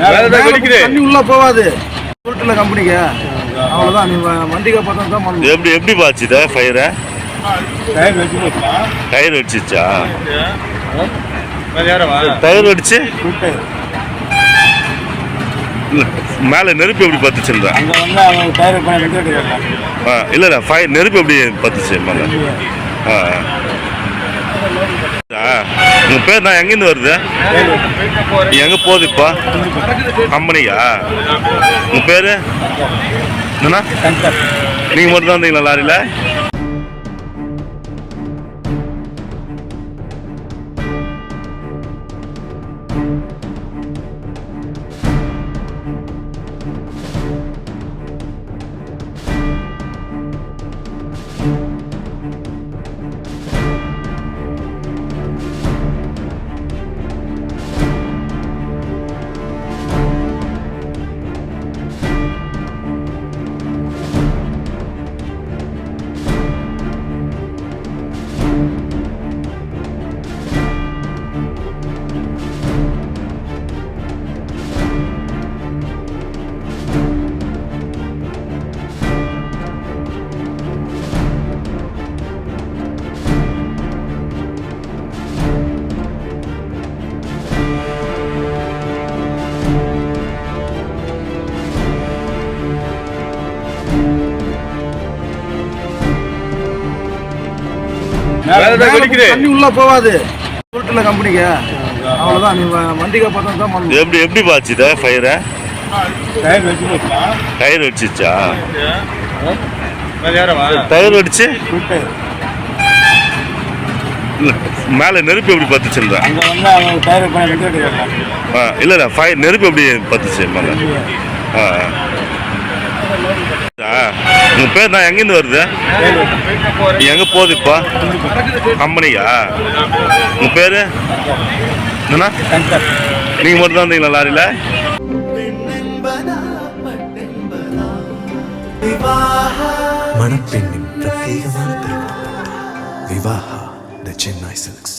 தண்ணி உள்ள போகாது உருட்டுல கம்பெனிக்கு அவ்வளவுதான். நீ வண்டிக்கு பார்த்தா தான் பண்ணணும். எப்படி பாச்சுதா ஃபயரை? டயர் அடிச்சிச்சா? டயர் அடிச்சு மேல நெருப்பு எப்படி பத்துச்சுன்றா? இல்ல ஃபயர் நெருப்பு எப்படி பத்துச்சு மேல? உங்க பேர் நான் எங்கேருந்து வருது? எங்க போகுது இப்போ கம்பெனியா? உங்க பேரு என்னண்ணா? நீங்க மட்டும் தான் வந்தீங்களா லாரியில? தண்ணி உள்ள போகாது உருட்டுல கம்பெனிக்கு அவ்வளவுதான். நீ வண்டிக்கு பார்த்தா தான் பண்ணணும். எப்படி பாச்சுதா ஃபயரை? டயர் அடிச்சிச்சா? டயர் அடிச்சு மேல நெருப்பு எப்படி பத்துச்சுன்றா? இல்ல ஃபயர் நெருப்பு எப்படி பத்துச்சு மேல? உங்க பேர் நான் எங்கேருந்து வருது? எங்க போகுது இப்போ கம்பெனியா? உங்க பேரு என்னண்ணா? நீங்க மட்டும் தான் வந்தீங்களா லாரியில? மணப்பெண்ணின் பிரத்யேகமான திருமணம் விவாஹா தி சென்னை சில்க்ஸ்.